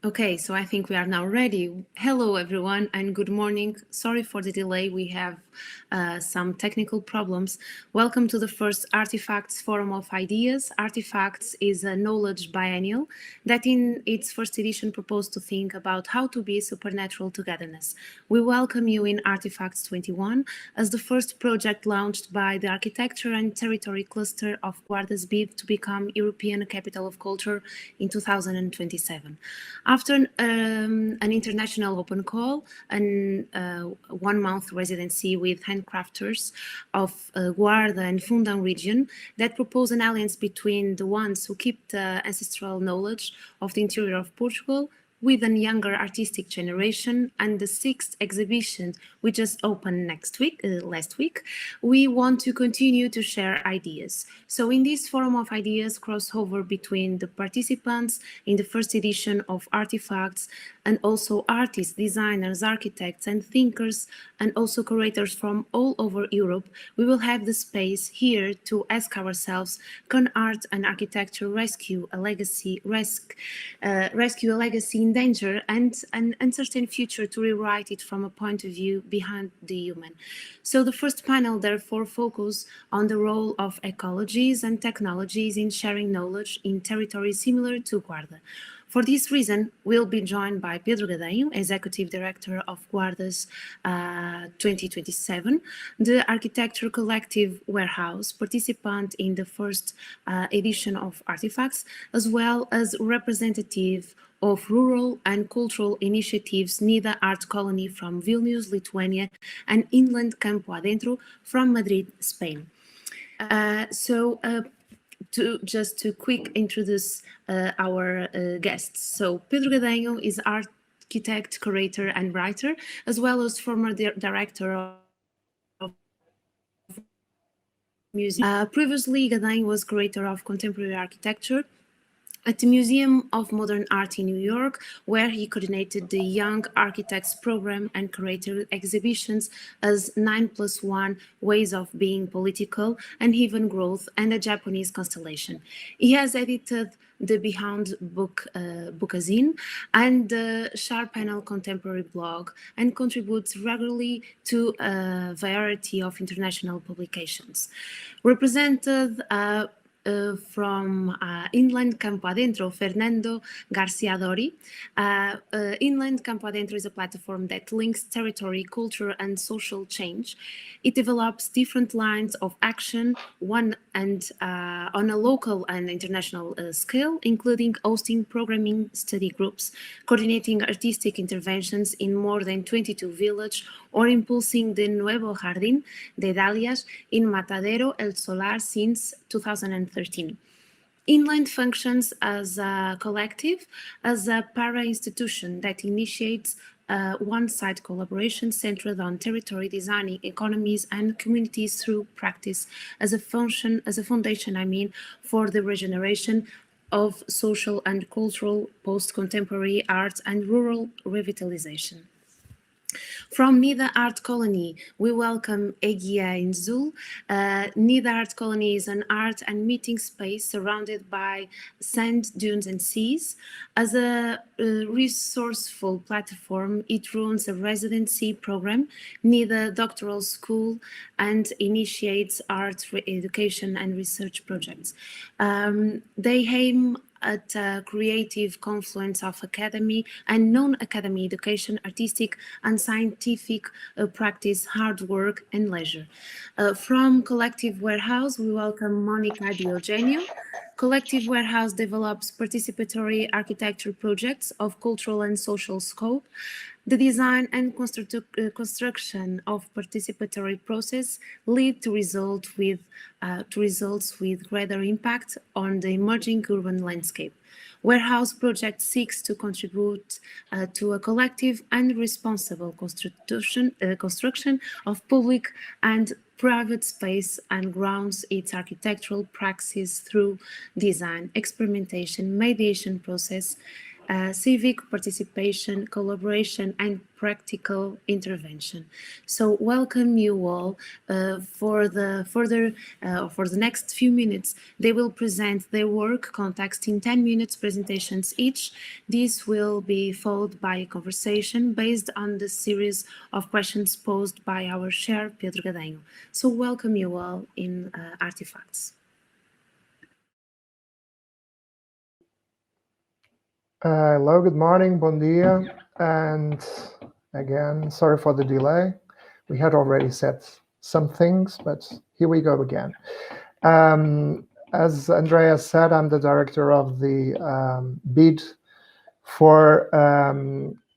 Okay, so I think we are now ready. Hello, everyone, and good morning. Sorry for the delay. We have some technical problems. Welcome to the first Artifacts Forum of Ideas. Artifacts is a knowledge biennial that in its first edition proposed to think about how to be supernatural togetherness. We welcome you in Artifacts 21 as the first project launched by the Architecture and Territory Cluster of Guarda's bid to become European Capital of Culture in 2027. After an international open call and 1 month residency with handcrafters of Guarda and Fundão region that propose an alliance between the ones who keep the ancestral knowledge of the interior of Portugal with a younger artistic generation, and the sixth exhibition we just opened last week, we want to continue to share ideas. So in this forum of ideas crossover between the participants in the first edition of Artifacts and also artists, designers, architects and thinkers and also curators from all over Europe, we will have the space here to ask ourselves, can art and architecture rescue a legacy in danger and an uncertain future to rewrite it from a point of view behind the human? So the first panel therefore focus on the role of ecologies and technologies in sharing knowledge in territories similar to Guarda. For this reason, we'll be joined by Pedro Gadanho, Executive Director of Guarda's 2027, the Architecture Collective Warehouse, participant in the first edition of Artifacts, as well as representative of rural and cultural initiatives NIDA Art Colony from Vilnius, Lithuania, and Inland Campo Adentro from Madrid, Spain. To quick introduce our guests. So Pedro Gadanho is architect, curator and writer, as well as former director of museum. Previously, Gadanho was curator of contemporary architecture at the Museum of Modern Art in New York, where he coordinated the Young Architects Program and curated exhibitions as 9+1 Ways of Being Political and Even Growth and a Japanese Constellation. He has edited the Behind bookazine and the Sharp Panel Contemporary blog and contributes regularly to a variety of international publications. Represented from Inland Campo Adentro, Fernando Garcia Dori. Inland Campo Adentro is a platform that links territory, culture, and social change. It develops different lines of action, on a local and international scale, including hosting programming study groups, coordinating artistic interventions in more than 22 villages, or impulsing the Nuevo Jardín de IDEIAS in Matadero El Solar since 2013. Inland functions as a collective, as a para-institution that initiates one-side collaboration centered on territory designing economies and communities through practice as a foundation, for the regeneration of social and cultural post-contemporary art and rural revitalization. From NIDA Art Colony, we welcome Egia Inzul. NIDA Art Colony is an art and meeting space surrounded by sand dunes and seas. As a resourceful platform, it runs a residency program, NIDA Doctoral School, and initiates art education and research projects. They aim at a creative confluence of academy and non-academy education, artistic and scientific practice, hard work and leisure. From Collective Warehouse, we welcome Monica Diogenio. Collective Warehouse develops participatory architecture projects of cultural and social scope. The design and construction of participatory process lead to results with greater impact on the emerging urban landscape. Warehouse project seeks to contribute to a collective and responsible construction of public and private space and grounds its architectural praxis through design, experimentation, mediation process, civic participation, collaboration, and practical intervention. So welcome you all for the next few minutes. They will present their work context in 10 minutes presentations each. This will be followed by a conversation based on the series of questions posed by our chair, Pedro Gadanho. So welcome you all in Artifacts. Hello, good morning, bon dia, and again, sorry for the delay. We had already said some things, but here we go again. As Andrea said, I'm the director of the bid for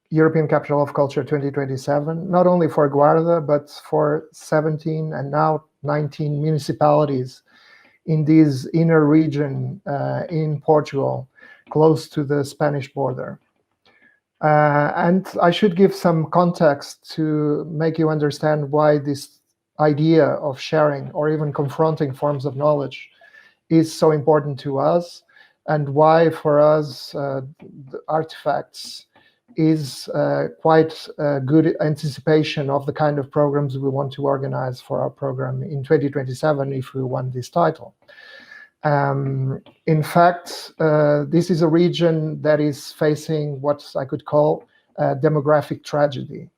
European Capital of Culture 2027, not only for Guarda, but for 17 and now 19 municipalities in this inner region in Portugal, close to the Spanish border. And I should give some context to make you understand why this idea of sharing or even confronting forms of knowledge is so important to us, and why for us the artifacts is quite a good anticipation of the kind of programs we want to organize for our program in 2027 if we want this title. In fact, this is a region that is facing what I could call a demographic tragedy.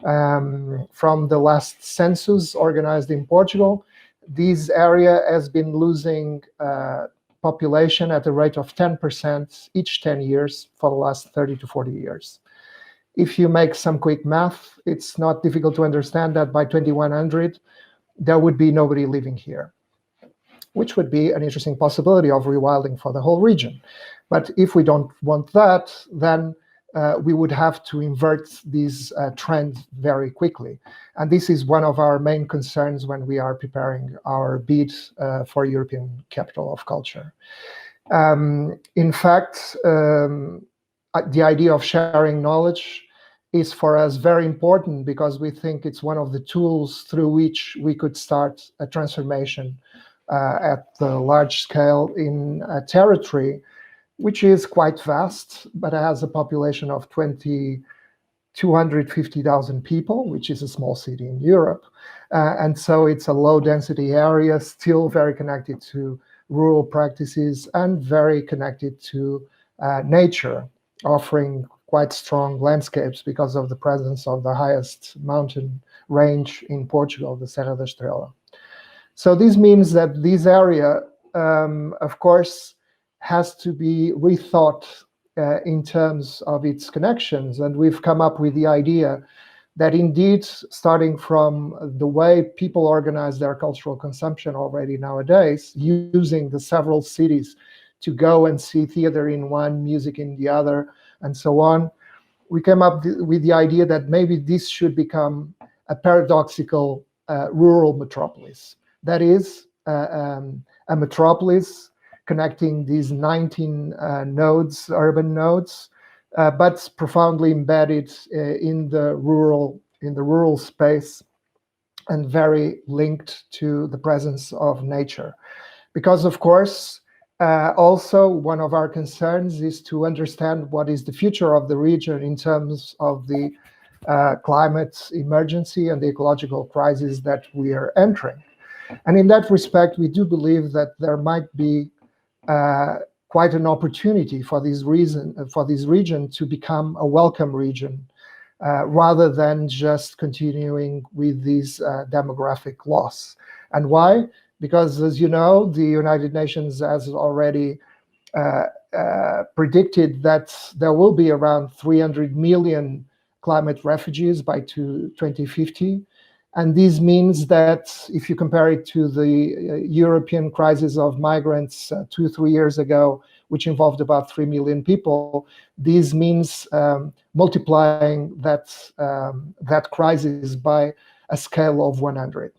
From the last census organized in Portugal, this area has been losing population at a rate of 10% each 10 years for the last 30 to 40 years. If you make some quick math, it's not difficult to understand that by 2100, there would be nobody living here, which would be an interesting possibility of rewilding for the whole region. But if we don't want that, then we would have to invert this trend very quickly. And this is one of our main concerns when we are preparing our bid for European Capital of Culture. In fact, the idea of sharing knowledge is for us very important because we think it's one of the tools through which we could start a transformation at the large scale in a territory which is quite vast, but has a population of 250,000 people, which is a small city in Europe. And so it's a low density area, still very connected to rural practices and very connected to nature, offering quite strong landscapes because of the presence of the highest mountain range in Portugal, the Serra da Estrela. So this means that this area, of course, has to be rethought in terms of its connections. And we've come up with the idea that indeed, starting from the way people organize their cultural consumption already nowadays, using the several cities to go and see theater in one, music in the other, and so on, we came up with the idea that maybe this should become a paradoxical rural metropolis. That is, a metropolis connecting these 19 nodes, urban nodes, but profoundly embedded in the rural space and very linked to the presence of nature. Because of course, also one of our concerns is to understand what is the future of the region in terms of the climate emergency and the ecological crisis that we are entering. And in that respect, we do believe that there might be quite an opportunity for this region to become a welcome region, rather than just continuing with this demographic loss. And why? Because, as you know, the United Nations has already predicted that there will be around 300 million climate refugees by 2050. And this means that if you compare it to the European crisis of migrants 2-3 years ago, which involved about 3 million people, this means multiplying that crisis by a scale of 100.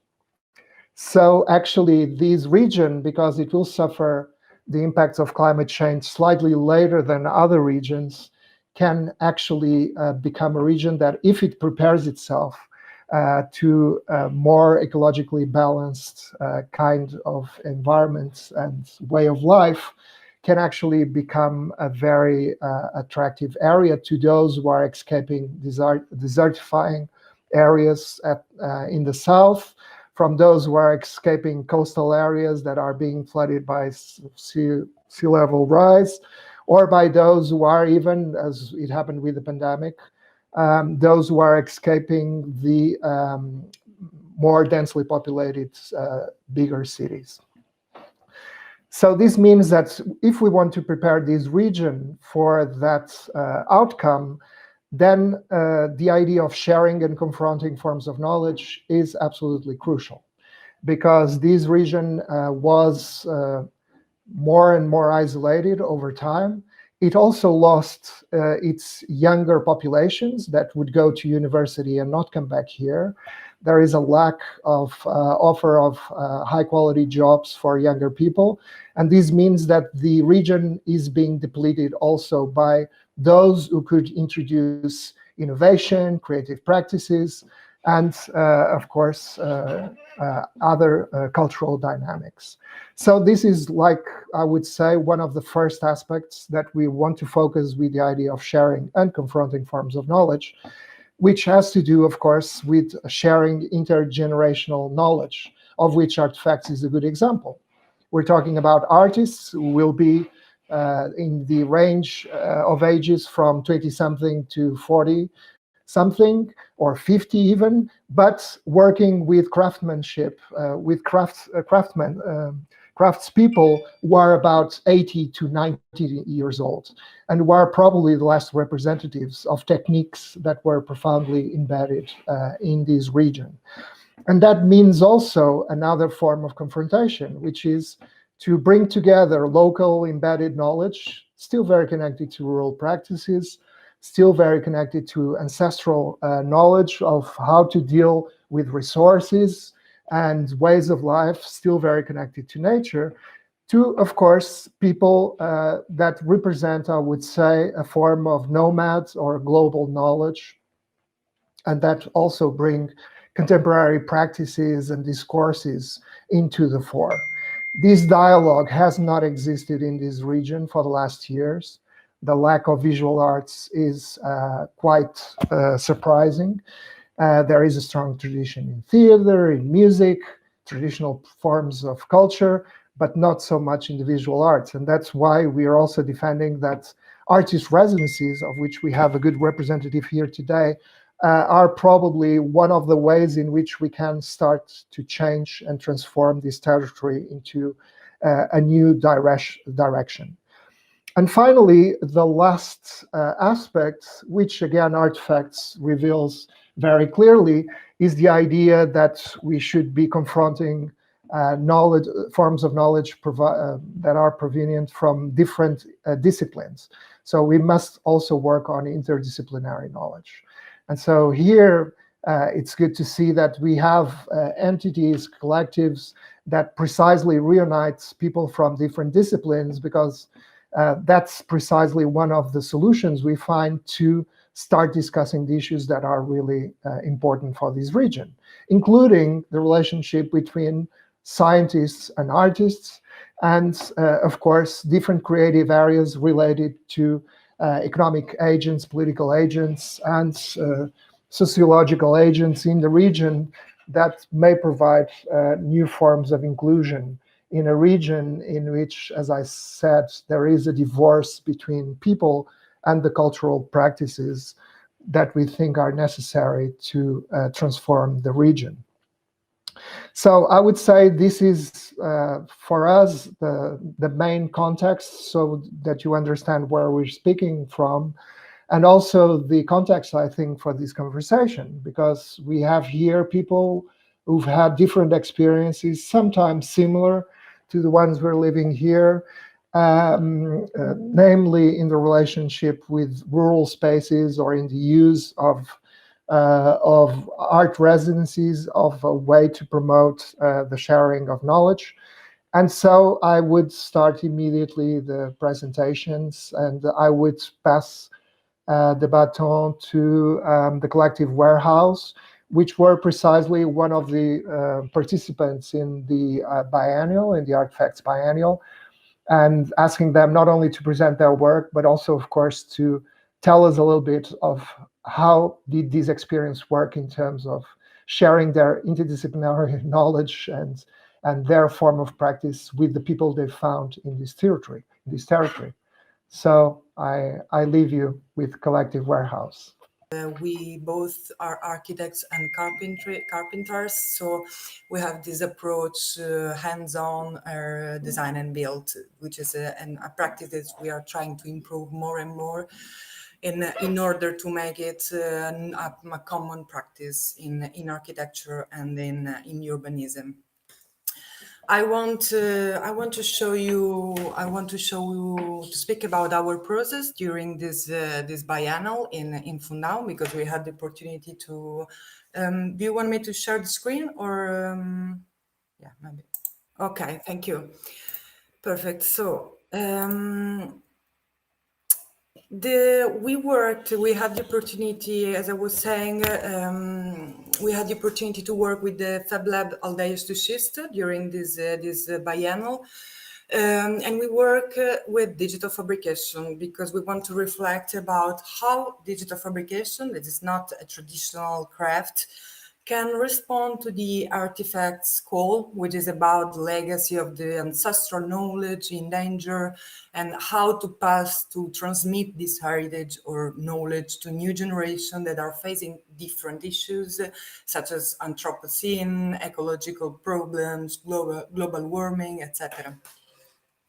So actually, this region, because it will suffer the impacts of climate change slightly later than other regions, can actually become a region that, if it prepares itself to a more ecologically balanced kind of environment and way of life, can actually become a very attractive area to those who are escaping desertifying areas in the south, from those who are escaping coastal areas that are being flooded by sea level rise, or by those who are, even as it happened with the pandemic, those who are escaping the more densely populated bigger cities. So this means that if we want to prepare this region for that outcome, then the idea of sharing and confronting forms of knowledge is absolutely crucial, because this region was more and more isolated over time. It also lost its younger populations that would go to university and not come back here. There is a lack of offer of high-quality jobs for younger people. And this means that the region is being depleted also by those who could introduce innovation, creative practices, and of course, other cultural dynamics. So this is, like, I would say, one of the first aspects that we want to focus with the idea of sharing and confronting forms of knowledge, which has to do, of course, with sharing intergenerational knowledge, of which artifacts is a good example. We're talking about artists who will be in the range of ages from 20-something to 40-something, or 50 even, but working with craftsmanship, with craftspeople who are about 80 to 90 years old, and who are probably the last representatives of techniques that were profoundly embedded in this region. And that means also another form of confrontation, which is to bring together local embedded knowledge, still very connected to rural practices, still very connected to ancestral knowledge of how to deal with resources and ways of life, still very connected to nature, to, of course, people that represent, I would say, a form of nomads or global knowledge, and that also bring contemporary practices and discourses into the fore. This dialogue has not existed in this region for the last years. The lack of visual arts is quite surprising. There is a strong tradition in theater, in music, traditional forms of culture, but not so much in the visual arts. And that's why we are also defending that artist residencies, of which we have a good representative here today, are probably one of the ways in which we can start to change and transform this territory into a new direction. And finally, the last aspect, which again artifacts reveals very clearly, is the idea that we should be confronting forms of knowledge that are provenient from different disciplines. So we must also work on interdisciplinary knowledge. And so here, it's good to see that we have entities, collectives, that precisely reunites people from different disciplines, because that's precisely one of the solutions we find to start discussing the issues that are really important for this region, including the relationship between scientists and artists, and of course, different creative areas related to economic agents, political agents, and sociological agents in the region that may provide new forms of inclusion in a region in which, as I said, there is a divorce between people and the cultural practices that we think are necessary to transform the region. So I would say this is, for us, the main context, so that you understand where we're speaking from, and also the context, I think, for this conversation, because we have here people who've had different experiences, sometimes similar to the ones we're living here, namely in the relationship with rural spaces or in the use of art residencies, of a way to promote the sharing of knowledge. And so I would start immediately the presentations, and I would pass the baton to the Collective Warehouse, which were precisely one of the participants in the biennial, in the Artifacts Biennial, and asking them not only to present their work, but also, of course, to tell us a little bit of how did this experience work in terms of sharing their interdisciplinary knowledge and their form of practice with the people they found in this territory. So I leave you with Collective Warehouse. We both are architects and carpenters, so we have this approach, hands-on design and build, which is a practice that we are trying to improve more and more in order to make it a common practice in architecture and in urbanism. I want to speak about our process during this biennial in Fundão, because we had the opportunity to. Do you want me to share the screen or? Yeah, maybe. Okay, thank you. Perfect. So. We had the opportunity, as I was saying, we had the opportunity to work with the Fab Lab Aldeias do Xiste during this biennial. And we work with digital fabrication because we want to reflect about how digital fabrication, that is not a traditional craft, can respond to the artifacts call, which is about the legacy of the ancestral knowledge in danger and how to transmit this heritage or knowledge to new generation that are facing different issues such as Anthropocene, ecological problems, global warming, etc.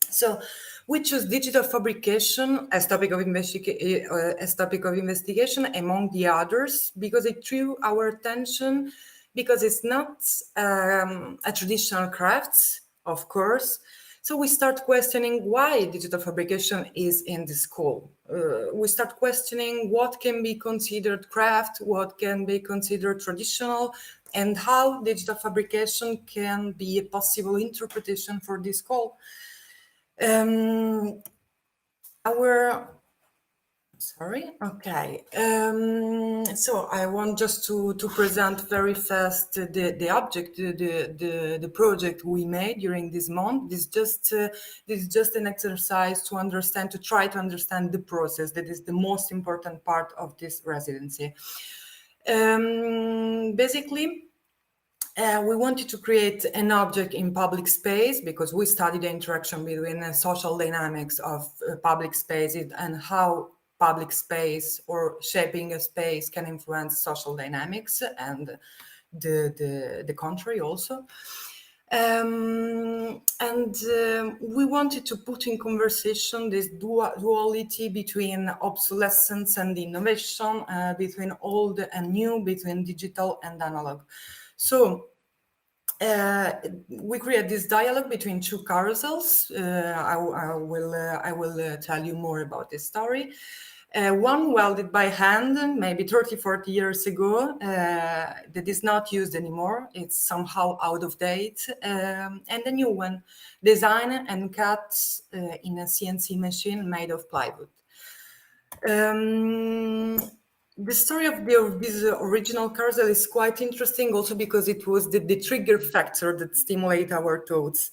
So we choose digital fabrication as topic of investigation among the others because it drew our attention, because it's not a traditional craft, of course. So we start questioning why digital fabrication is in the school. We start questioning what can be considered craft, what can be considered traditional, and how digital fabrication can be a possible interpretation for this call. So I want just to present very fast the object, the project we made during this month. This is just an exercise to try to understand the process. That is the most important part of this residency. Basically, we wanted to create an object in public space because we studied the interaction between the social dynamics of public spaces and how public space or shaping a space can influence social dynamics and the country also. We wanted to put in conversation this duality between obsolescence and innovation, between old and new, between digital and analog. So we create this dialogue between two carousels. I will tell you more about this story. One welded by hand, maybe 30-40 years ago, that is not used anymore. It's somehow out of date. And a new one, designed and cut in a CNC machine made of plywood. The story of this original carousel is quite interesting also because it was the trigger factor that stimulated our thoughts.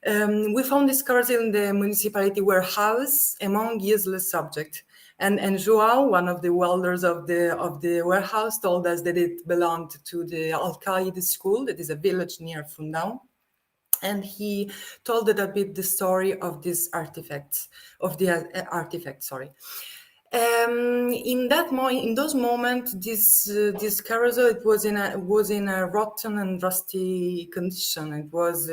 We found this carousel in the municipality warehouse among useless objects. And João, one of the welders of the warehouse, told us that it belonged to the Alcaide school, that is a village near Fundão. And he told a bit the story of this artifact, in those moments, this carousel, it was in a rotten and rusty condition. It was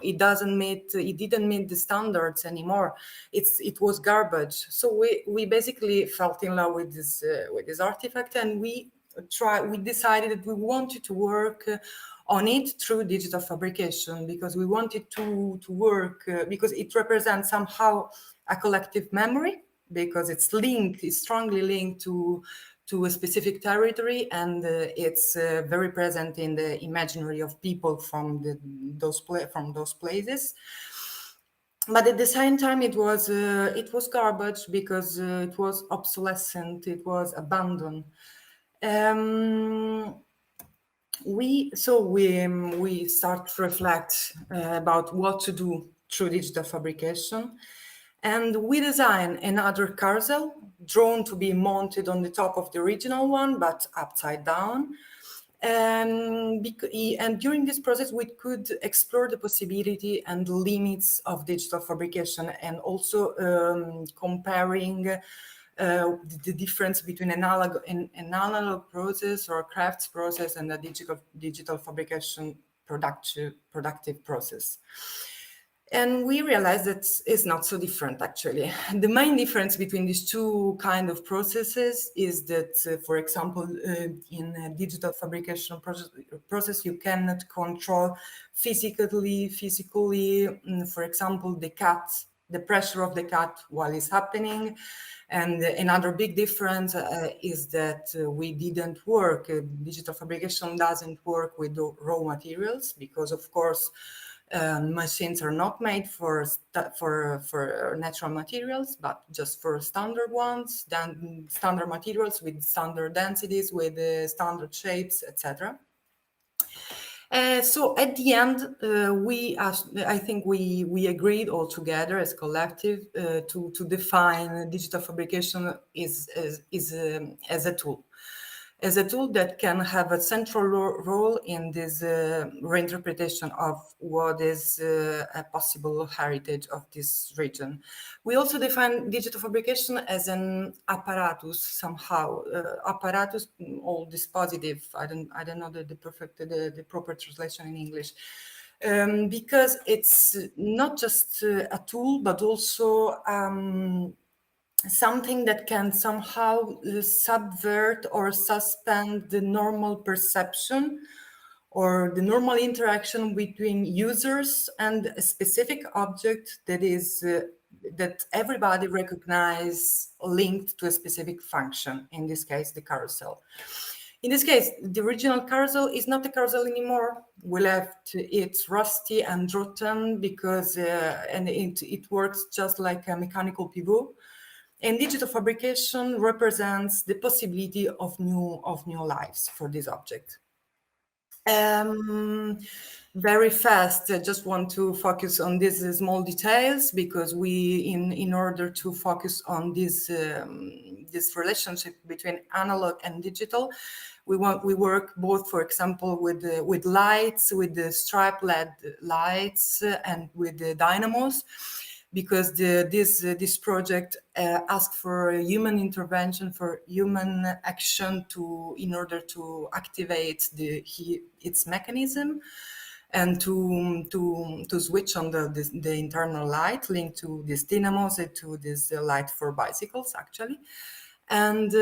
it didn't meet the standards anymore. It was garbage. So we basically fell in love with this artifact, and we decided that we wanted to work on it through digital fabrication because we wanted to work because it represents somehow a collective memory, because it's strongly linked to a specific territory, and it's very present in the imaginary of people from those places. But at the same time, it was garbage because it was obsolescent, it was abandoned. We start to reflect about what to do through digital fabrication. And we design another carousel drawn to be mounted on the top of the original one, but upside down. And during this process, we could explore the possibility and limits of digital fabrication, and also comparing the difference between an analog process or a crafts process and a digital fabrication productive process. And we realized that it's not so different, actually. The main difference between these two kind of processes is that, for example, in a digital fabrication process, you cannot control physically, for example, the pressure of the cut while it's happening. And another big difference is that we didn't work, digital fabrication doesn't work with raw materials, because, of course, machines are not made for natural materials, but just for standard ones, then standard materials with standard densities, with standard shapes, etc. So at the end, I think we agreed all together as collective to define digital fabrication as a tool. As a tool that can have a central role in this reinterpretation of what is a possible heritage of this region. We also define digital fabrication as an apparatus somehow. Apparatus, all dispositive. I don't know the proper translation in English. Because it's not just a tool, but also something that can somehow subvert or suspend the normal perception or the normal interaction between users and a specific object that is that everybody recognize linked to a specific function, in this case the carousel. In this case, the original carousel is not a carousel anymore. We left it rusty and rotten because and it works just like a mechanical pivot. And digital fabrication represents the possibility of new lives for this object. Very fast, I just want to focus on these small details, because we, in order to focus on this relationship between analog and digital, we work both, for example, with lights, with the stripe LED lights, and with the dynamos. Because this project asks for human intervention, for human action in order to activate its mechanism, and to switch on the internal light linked to these dynamos and to this light for bicycles, actually, and.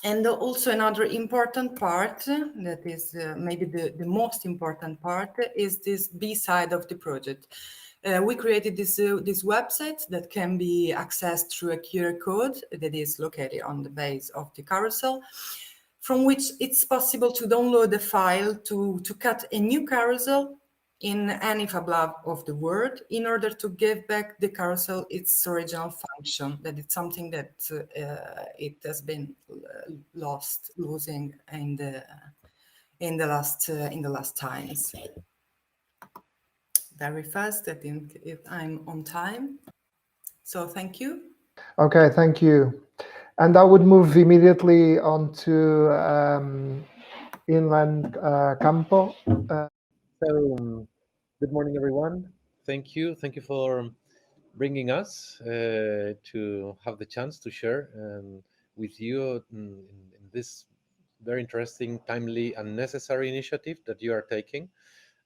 And also another important part, that is maybe the most important part, is this B side of the project. We created this website that can be accessed through a QR code that is located on the base of the carousel, from which it's possible to download a file to cut a new carousel in any fablab of the world, in order to give back the carousel its original function. That it's something that it has been losing in the last times. Very fast. I think if I'm on time. So thank you. Okay, thank you. And I would move immediately on to Inland Campo. Good morning, everyone. Thank you for bringing us to have the chance to share with you in this very interesting, timely, and necessary initiative that you are taking.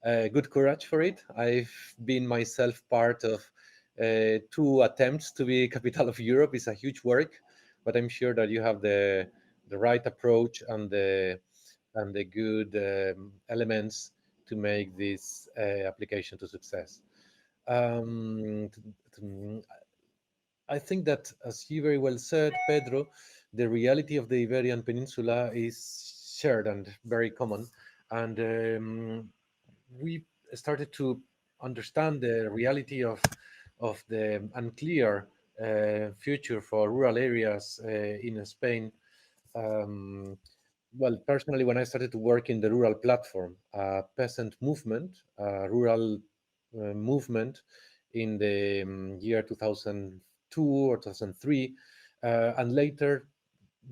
Good courage for it. I've been myself part of 2 attempts to be capital of Europe. It's a huge work, but I'm sure that you have the right approach and the good elements to make this application to success. I think that, as you very well said, Pedro, the reality of the Iberian Peninsula is shared and very common. And we started to understand the reality of the unclear future for rural areas in Spain. Well, personally, when I started to work in the rural platform, peasant movement, rural movement in the year 2002 or 2003, and later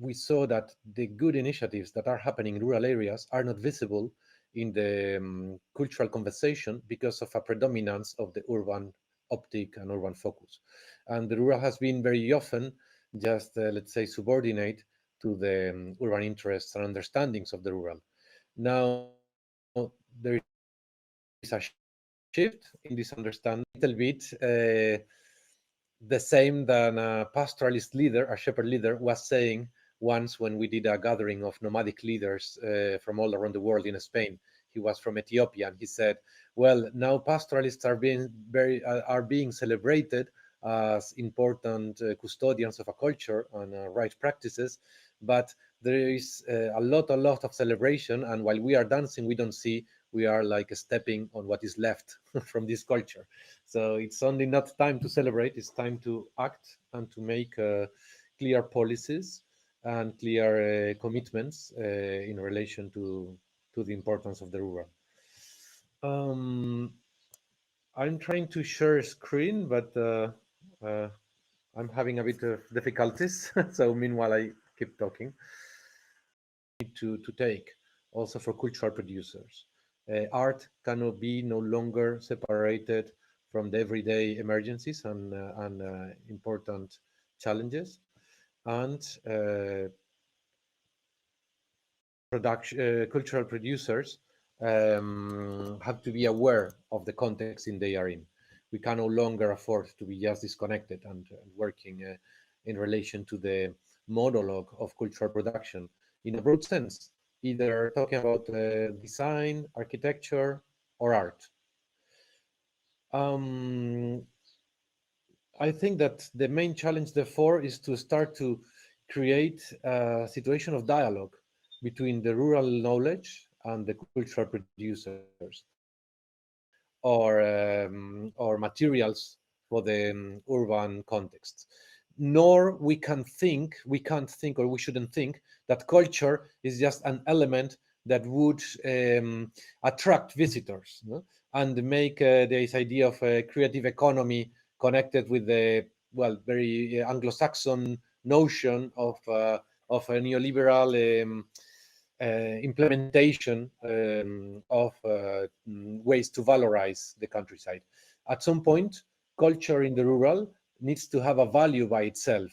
we saw that the good initiatives that are happening in rural areas are not visible in the cultural conversation because of a predominance of the urban optic and urban focus. And the rural has been very often just, let's say, subordinate to the urban interests and understandings of the rural. Now, there is a shift in this understanding, a little bit the same than a pastoralist leader, a shepherd leader, was saying once when we did a gathering of nomadic leaders from all around the world in Spain. He was from Ethiopia, and he said, "Well, now pastoralists are being celebrated as important custodians of a culture and right practices, but there is a lot of celebration, and while we are dancing, we don't see we are like stepping on what is left from this culture. So it's only not time to celebrate, it's time to act and to make clear policies and clear commitments in relation to the importance of the rural." I'm trying to share screen, but I'm having a bit of difficulties. So meanwhile, I keep talking. To take also for cultural producers. Art cannot be no longer separated from the everyday emergencies and important challenges. And cultural producers have to be aware of the context in they are in. We can no longer afford to be just disconnected and working in relation to the monologue of cultural production in a broad sense, either talking about design, architecture, or art. I think that the main challenge, therefore, is to start to create a situation of dialogue between the rural knowledge and the cultural producers, or materials for the urban context. Nor we can't think, or we shouldn't think that culture is just an element that would attract visitors, no? And make this idea of a creative economy connected with the, well, very Anglo-Saxon notion of a neoliberal implementation of ways to valorize the countryside. At some point, culture in the rural needs to have a value by itself,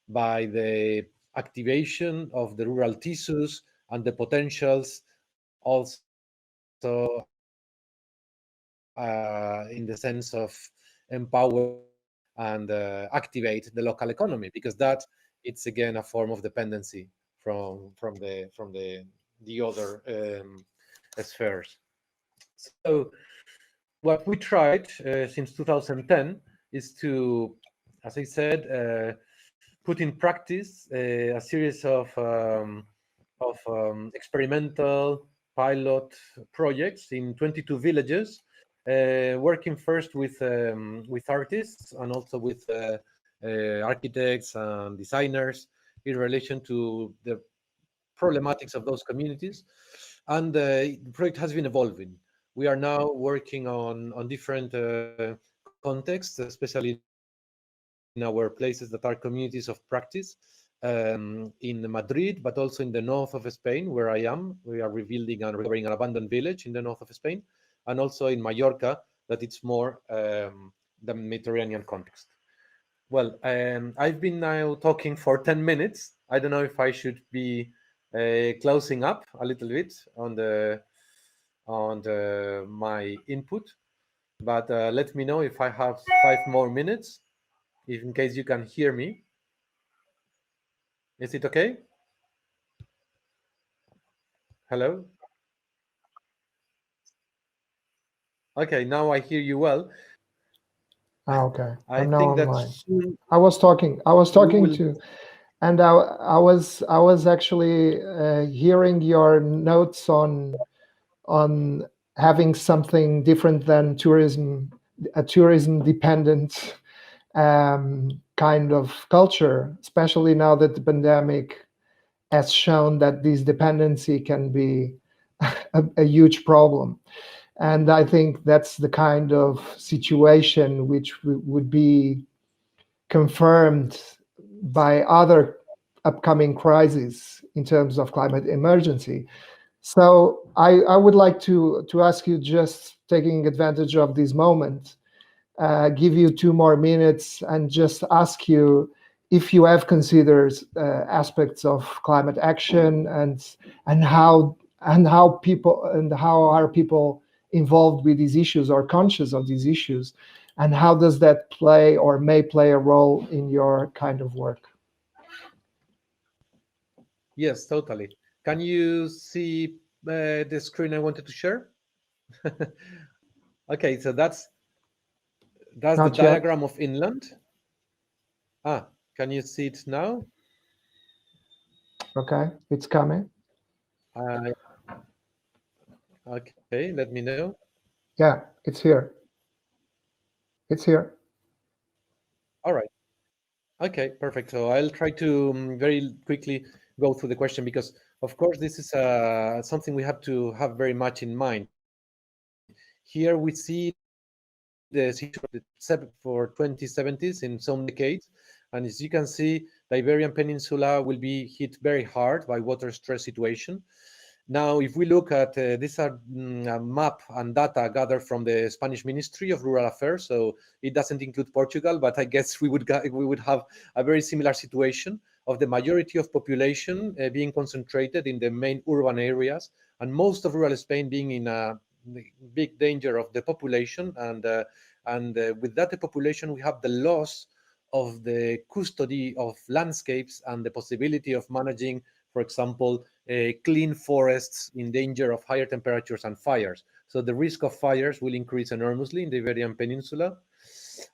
by the activation of the rural tissues and the potentials, also in the sense of empower and activate the local economy, because that it's again a form of dependency from the other spheres. So what we tried since 2010 is to, as I said, put in practice a series of experimental pilot projects in 22 villages, working first with artists and also with architects and designers in relation to the problematics of those communities. And the project has been evolving. We are now working on different contexts, especially in our places that are communities of practice, in Madrid, but also in the north of Spain, where I am. We are rebuilding and recovering an abandoned village in the north of Spain, and also in Mallorca, that it's more the Mediterranean context. Well, I've been now talking for 10 minutes. I don't know if I should be closing up a little bit on my input, but let me know if I have 5 more minutes, if in case you can hear me. Is it okay? Hello? Okay, now I hear you well. Okay. I I'm now think that online. soon I was talking to, and I was actually hearing your notes on having something different than tourism, a tourism dependent kind of culture, especially now that the pandemic has shown that this dependency can be a huge problem. And I think that's the kind of situation which would be confirmed by other upcoming crises in terms of climate emergency. So I would like to ask you, just taking advantage of this moment, give you 2 more minutes and just ask you if you have considered aspects of climate action and how are people involved with these issues or conscious of these issues, and how does that play or may play a role in your kind of work? Yes, totally. Can you see the screen I wanted to share? Okay, so that's the Not yet. diagram of inland. Can you see it now? Okay, it's coming. Okay, let me know. Yeah, it's here. It's here. All right. Okay, perfect. So I'll try to very quickly go through the question, because, of course, this is something we have to have very much in mind. Here we see the situation for 2070s in some decades, and as you can see, the Iberian Peninsula will be hit very hard by water stress situation. Now, if we look at these are a map and data gathered from the Spanish Ministry of Rural Affairs, so it doesn't include Portugal, but I guess we would have a very similar situation of the majority of population being concentrated in the main urban areas, and most of rural Spain being in a big danger of depopulation, and with that depopulation, we have the loss of the custody of landscapes and the possibility of managing, for example, clean forests in danger of higher temperatures and fires. So the risk of fires will increase enormously in the Iberian Peninsula.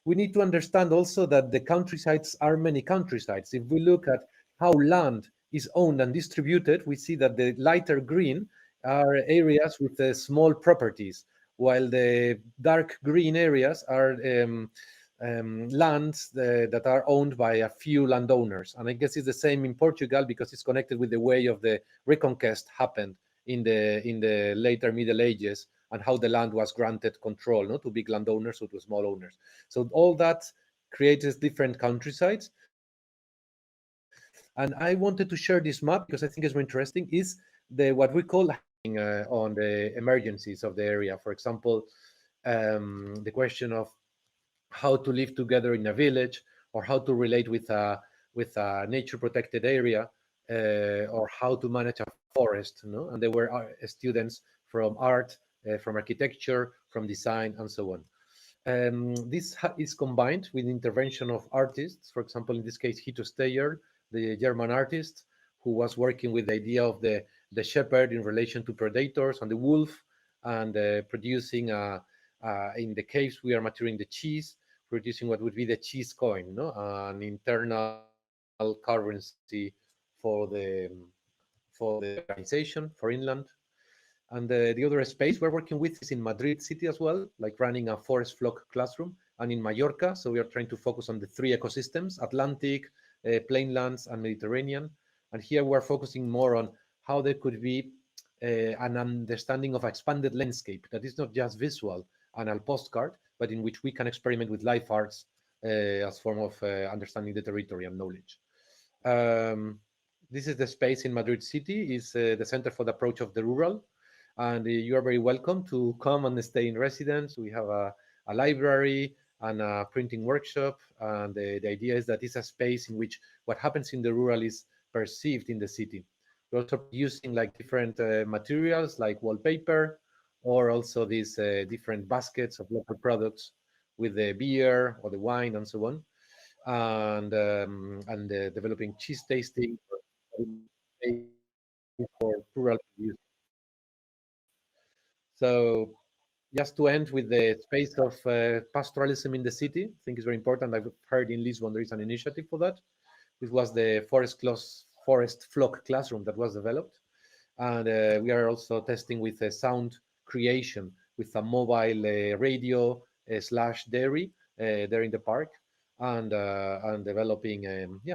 We need to understand also that the countrysides are many countrysides. If we look at how land is owned and distributed, we see that the lighter green are areas with small properties, while the dark green areas are lands that are owned by a few landowners. And I guess it's the same in Portugal, because it's connected with the way of the reconquest happened in the later Middle Ages, and how the land was granted control, not to big landowners or to small owners. So all that creates different countrysides. And I wanted to share this map because I think it's very interesting, is what we call on the emergencies of the area. For example, the question of how to live together in a village, or how to relate with a nature protected area, or how to manage a forest. And there were students from art, from architecture, from design, and so on. This is combined with intervention of artists. For example, in this case, Hito Steyer, the German artist, who was working with the idea of the shepherd in relation to predators and the wolf, and producing in the caves we are maturing the cheese, producing what would be the cheese coin, an internal currency for the organization, for inland. And the other space we're working with is in Madrid city as well, like running a forest flock classroom, and in Mallorca. So we are trying to focus on the 3 ecosystems: Atlantic, plainlands, and Mediterranean. And here we're focusing more on how there could be an understanding of expanded landscape that is not just visual and a postcard, but in which we can experiment with life arts as form of understanding the territory and knowledge. This is the space in Madrid city, is the Center for the Approach of the Rural, and you are very welcome to come and stay in residence. We have a library and a printing workshop, and the idea is that it's a space in which what happens in the rural is perceived in the city. We're also using like different materials like wallpaper, or also these different baskets of local products with the beer or the wine and so on, and developing cheese tasting for rural use. So just to end with the space of pastoralism in the city, I think it's very important. I've heard in Lisbon there is an initiative for that. This was the forest flock classroom that was developed, and we are also testing with a sound creation with a mobile radio slash dairy there in the park, and developing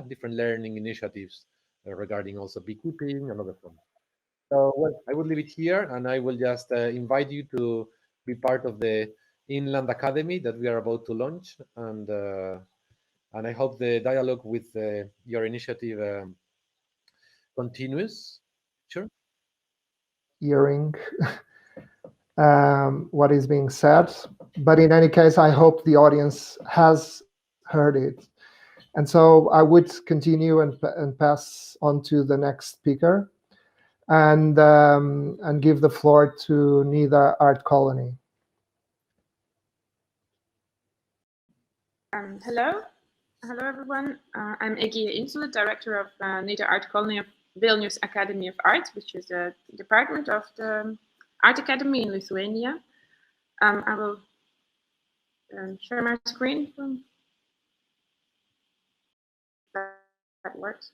different learning initiatives regarding also beekeeping and other things. So well, I would leave it here, and I will just invite you to be part of the Inland Academy that we are about to launch, and I hope the dialogue with your initiative continues. Sure. Hearing what is being said, but in any case, I hope the audience has heard it. And so I would continue and pass on to the next speaker, and give the floor to Nida Art Colony. Hello everyone. I'm Egia Insula, director of Nida Art Colony of Vilnius Academy of Art, which is a department of the Art Academy in Lithuania. I will share my screen. That works.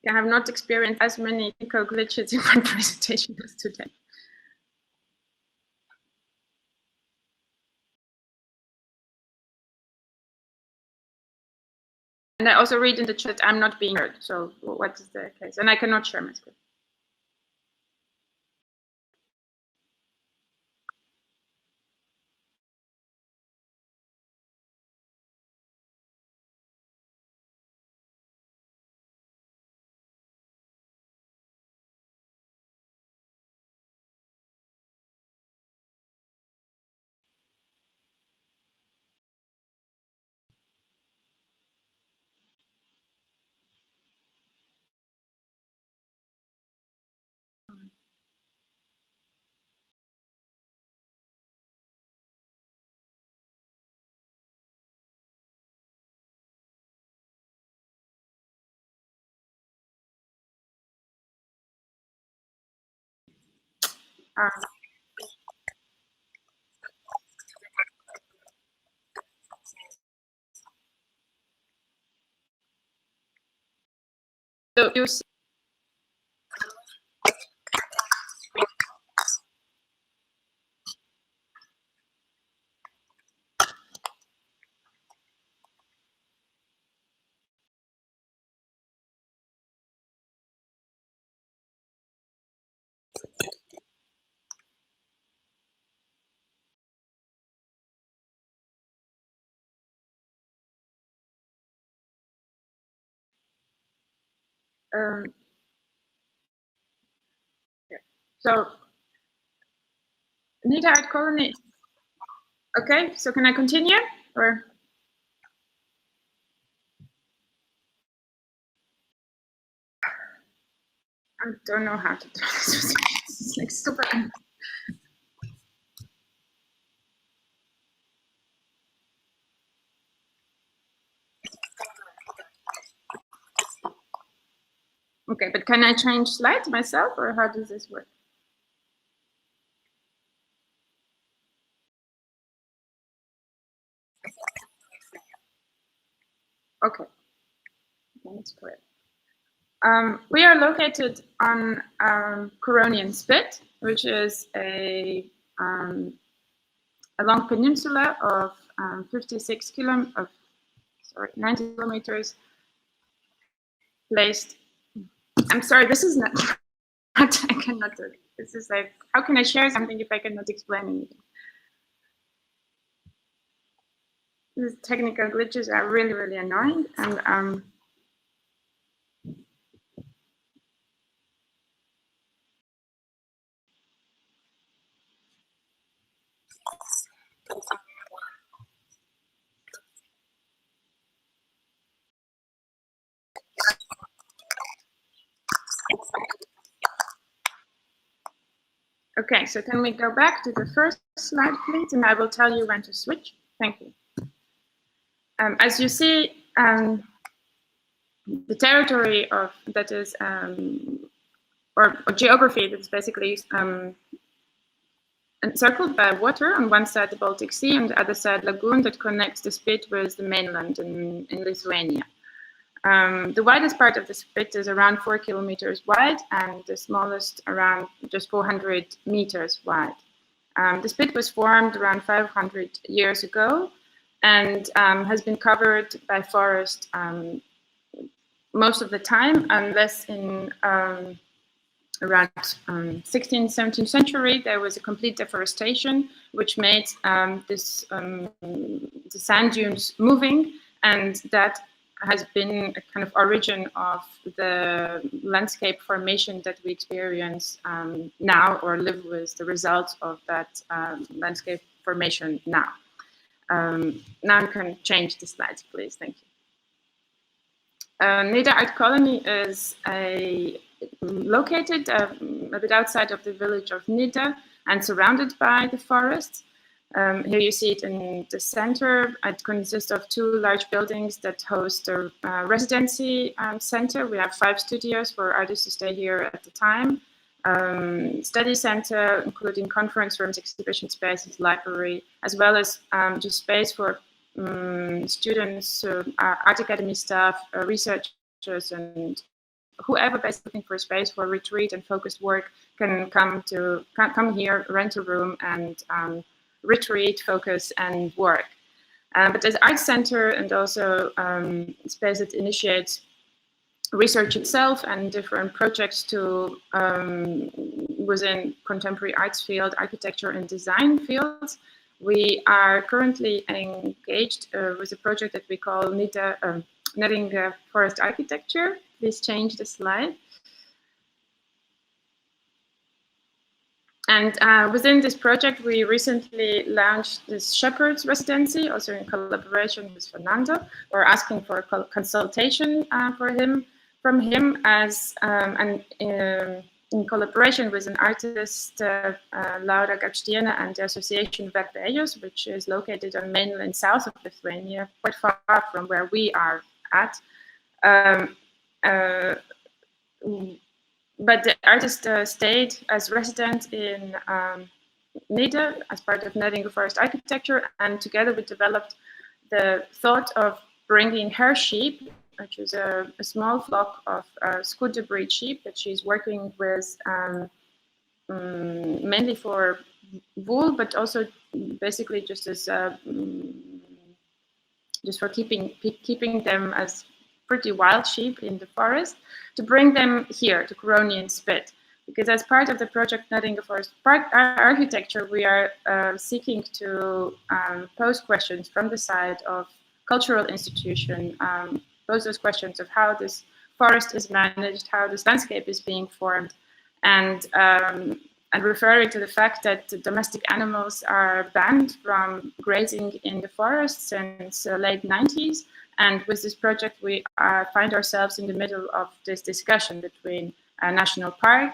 I have not experienced as many technical glitches in my presentation as today. And I also read in the chat I'm not being heard. So what is the case? And I cannot share my screen. So you see, so Nida Art Colony. Okay, so can I continue or? I don't know how to do this. It's like super. Okay, but can I change slides myself or how does this work? Okay, that's correct. We are located on Curonian Spit, which is a long peninsula of 90 kilometers placed. I'm sorry, this is not, I cannot do it. This is like, how can I share something if I cannot explain anything? These technical glitches are really, really annoying. And okay, so can we go back to the first slide, please? And I will tell you when to switch. Thank you. As you see, the territory of that is, or geography that's basically encircled by water. On one side, the Baltic Sea, on the other side, lagoon that connects the spit with the mainland in Lithuania. The widest part of the spit is around 4 kilometers wide, and the smallest around just 400 meters wide. The spit was formed around 500 years ago and has been covered by forest most of the time, unless in around 16th, 17th century, there was a complete deforestation, which made the sand dunes moving, and that has been a kind of origin of the landscape formation that we experience now, or live with the results of that landscape formation now. Now you can change the slides, please. Thank you. Nida Art Colony is located a bit outside of the village of Nida and surrounded by the forests. Here you see it in the center. It consists of 2 large buildings that host a residency center. We have 5 studios for artists to stay here at the time. Study center, including conference rooms, exhibition spaces, library, as well as just space for students, art academy staff, researchers, and whoever is looking for a space for retreat and focused work can come here, rent a room, and retreat, focus, and work. But there's art center and also space that initiates research itself and different projects to within contemporary arts field, architecture and design fields. We are currently engaged with a project that we call Netting Forest Architecture. Please change the slide. And within this project, we recently launched this shepherd's residency, also in collaboration with Fernando. We're asking for a consultation from him as in collaboration with an artist, Laura Gacstiena, and the association Verbellos, which is located on mainland south of Lithuania, quite far from where we are at. But the artist stayed as resident in Nida as part of Netting Forest Architecture, and together we developed the thought of bringing her sheep, which is a small flock of Scudder breed sheep that she's working with mainly for wool, but also basically just as just for keeping them as pretty wild sheep in the forest, to bring them here to Curonian Spit. Because as part of the project Netting Forest Architecture, we are seeking to pose questions from the side of cultural institution, pose those questions of how this forest is managed, how this landscape is being formed, and referring to the fact that the domestic animals are banned from grazing in the forest since the late 90s. And with this project, we find ourselves in the middle of this discussion between a national park,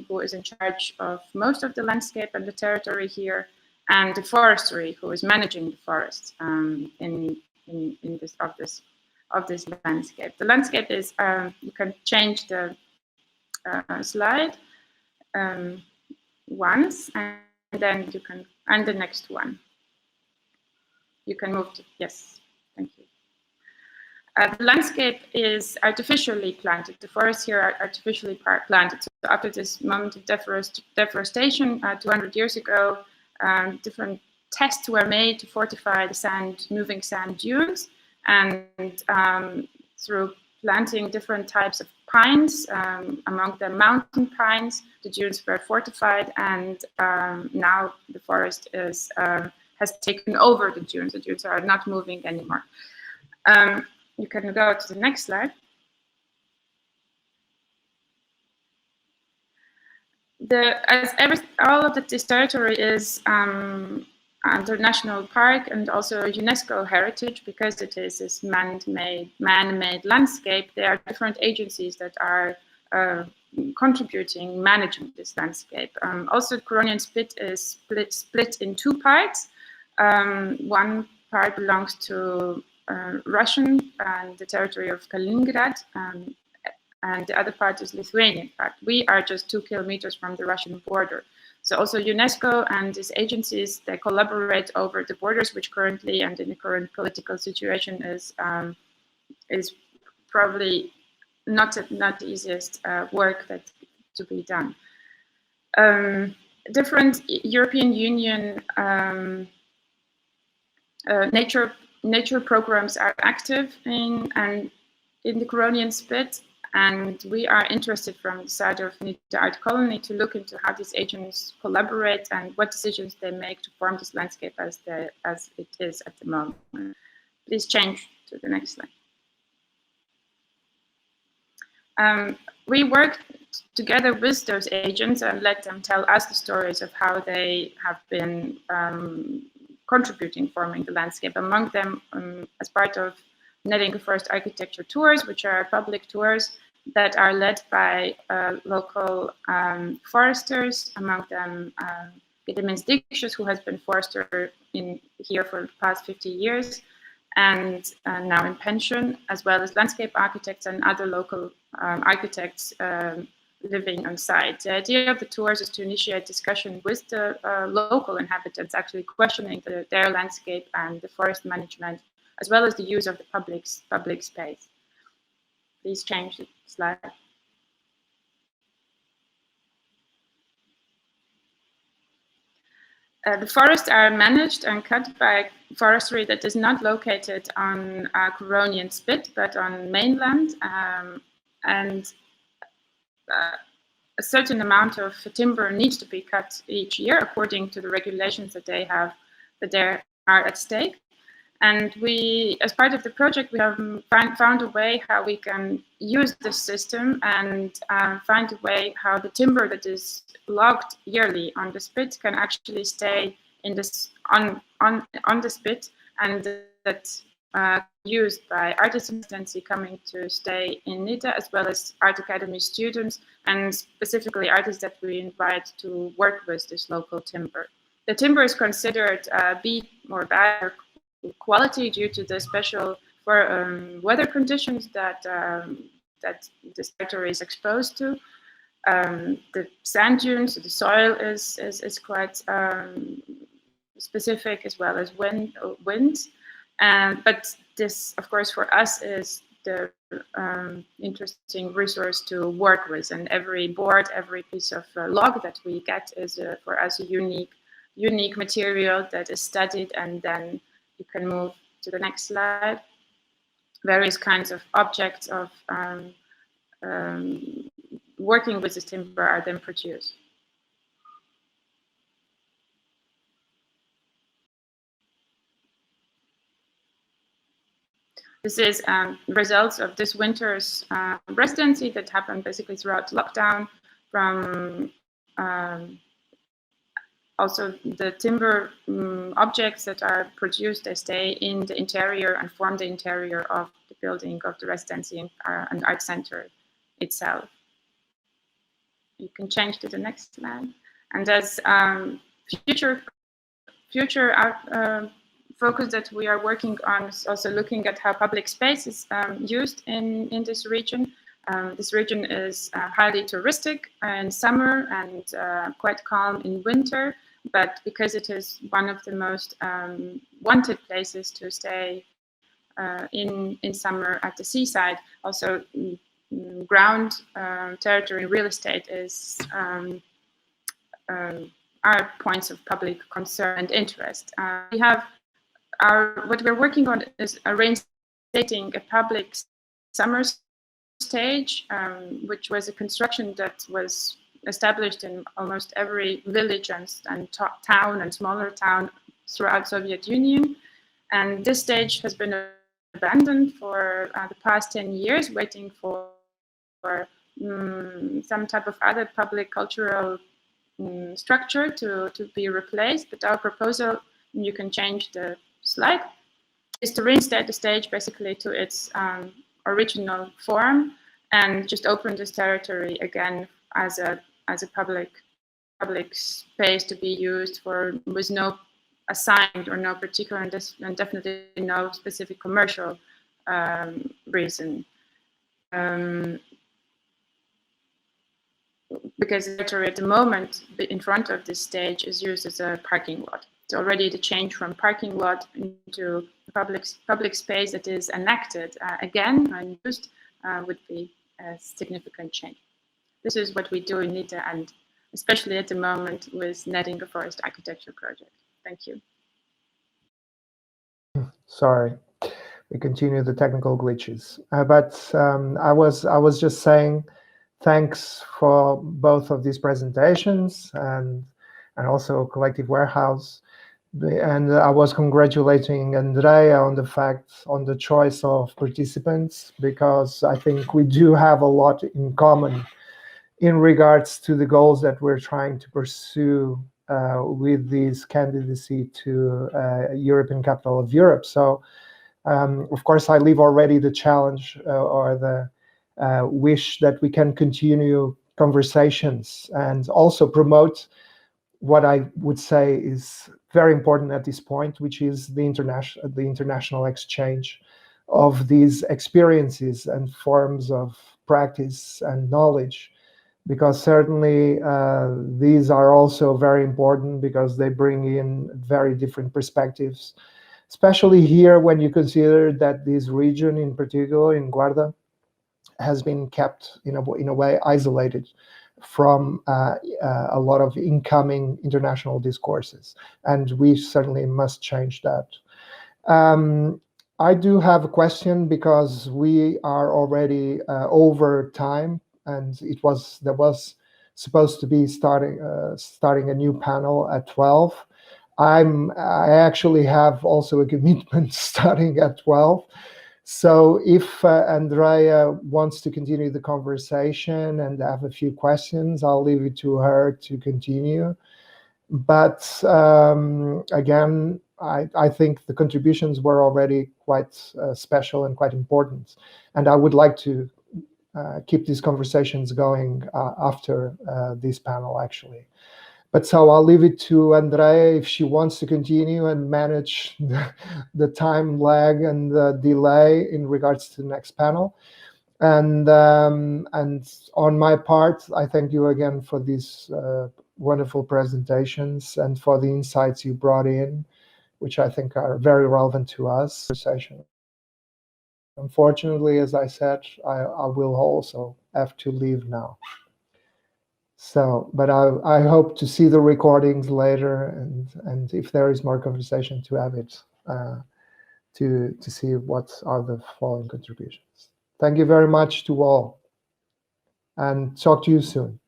who is in charge of most of the landscape and the territory here, and the forestry, who is managing the forest in this landscape. The landscape is, you can change the slide once, and then you can, and the next one. You can move to, yes, thank you. The landscape is artificially planted. The forests here are artificially planted. So after this moment of deforestation 200 years ago, different tests were made to fortify the moving sand dunes, and through planting different types of pines, among them mountain pines, the dunes were fortified, and now the forest is has taken over the dunes. The dunes are not moving anymore. You can go to the next slide. All of this territory is under national park and also UNESCO heritage, because it is this man-made landscape. There are different agencies that are contributing, managing this landscape. Also, Curonian Spit is split in 2 parts. One part belongs to Russian and the territory of Kaliningrad, and the other part is Lithuanian part. We are just 2 kilometers from the Russian border. So also UNESCO and these agencies, they collaborate over the borders, which currently and in the current political situation is probably not the easiest work that to be done. Different European Union nature programs are active in the Curonian Spit, and we are interested from the side of the Art Colony to look into how these agents collaborate and what decisions they make to form this landscape as it is at the moment. Please change to the next slide. We worked together with those agents and let them tell us the stories of how they have been contributing, forming the landscape. Among them, as part of Netting Forest Architecture Tours, which are public tours that are led by local foresters, among them Gedimins Dikshus, who has been forester here for the past 50 years, and now in pension, as well as landscape architects and other local architects living on site. The idea of the tours is to initiate discussion with the local inhabitants, actually questioning their landscape and the forest management, as well as the use of the public space. Please change the slide. The forests are managed and cut by forestry that is not located on Curonian Spit, but on mainland, and a certain amount of timber needs to be cut each year according to the regulations that they have, that there are at stake. And we, as part of the project, we have found a way how we can use this system and find a way how the timber that is logged yearly on the spit can actually stay in this on the spit, and that used by artist residency coming to stay in NIDA, as well as Art Academy students, and specifically artists that we invite to work with this local timber. The timber is considered B or bad quality due to the special weather conditions that that this territory is exposed to. The sand dunes, the soil is quite specific, as well as wind. But this, of course, for us is the interesting resource to work with, and every board, every piece of log that we get is for us a unique material that is studied, and then you can move to the next slide. Various kinds of objects of working with this timber are then produced. This is results of this winter's residency that happened basically throughout lockdown. From also the timber objects that are produced, they stay in the interior and form the interior of the building of the residency and art center itself. You can change to the next slide. And as future focus that we are working on is also looking at how public space is used in this region. This region is highly touristic in summer and quite calm in winter, but because it is one of the most wanted places to stay in summer at the seaside, also ground territory real estate is are points of public concern and interest. We have what we're working on is reinstating a public summer stage, which was a construction that was established in almost every village and town and smaller town throughout Soviet Union. And this stage has been abandoned for the past 10 years, waiting for some type of other public cultural structure to be replaced. But our proposal, you can change the slide, is to reinstate the stage basically to its original form and just open this territory again as a public space to be used for, with no assigned or no particular and definitely no specific commercial reason. Because the territory at the moment in front of this stage is used as a parking lot. So already the change from parking lot into public space that is enacted again and used would be a significant change. This is what we do in IDE, and especially at the moment with netting the forest architecture project. Thank you. Sorry, we continue the technical glitches. But I was just saying thanks for both of these presentations and also Collective Warehouse. And I was congratulating Andrea on the choice of participants, because I think we do have a lot in common in regards to the goals that we're trying to pursue with this candidacy to European Capital of Europe. So, of course, I leave already the challenge or the wish that we can continue conversations and also promote what I would say is very important at this point, which is the international exchange of these experiences and forms of practice and knowledge, because certainly these are also very important because they bring in very different perspectives, especially here when you consider that this region in particular, in Guarda, has been kept in a way isolated from a lot of incoming international discourses, and we certainly must change that. I do have a question because we are already over time, and there was supposed to be starting a new panel at 12. I actually have also a commitment starting at 12. So if Andrea wants to continue the conversation and have a few questions, I'll leave it to her to continue. But again, I think the contributions were already quite special and quite important. And I would like to keep these conversations going after this panel, actually. But so I'll leave it to Andrea if she wants to continue and manage the time lag and the delay in regards to the next panel. And on my part, I thank you again for these wonderful presentations and for the insights you brought in, which I think are very relevant to us. Unfortunately, as I said, I will also have to leave now. So, but I hope to see the recordings later, and if there is more conversation, to have it to see what are the following contributions. Thank you very much to all, and talk to you soon.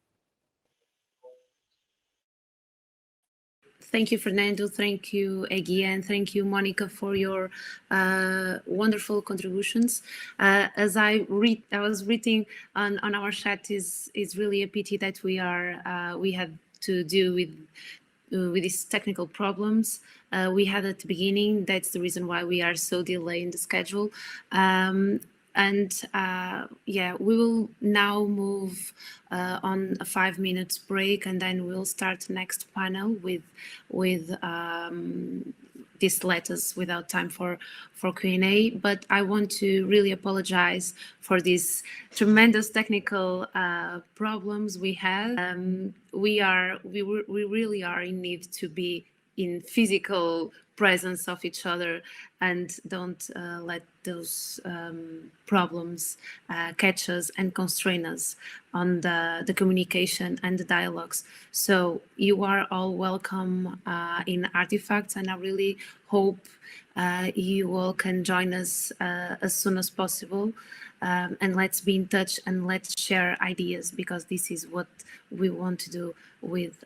Thank you, Fernando. Thank you, Egi, and thank you, Monica, for your wonderful contributions. As I was reading on our chat, is really a pity that we had to deal with these technical problems we had at the beginning. That's the reason why we are so delayed in the schedule. Yeah, we will now move on a 5 minutes break, and then we'll start the next panel with these letters without time for Q&A. But I want to really apologize for these tremendous technical problems we had. We really are in need to be in physical presence of each other, and don't let those problems catch us and constrain us on the communication and the dialogues. So you are all welcome in Artifacts, and I really hope you all can join us as soon as possible. And let's be in touch and let's share ideas, because this is what we want to do with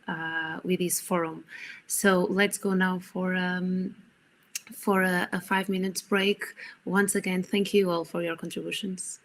this forum. So let's go now for a 5 minutes break. Once again, thank you all for your contributions.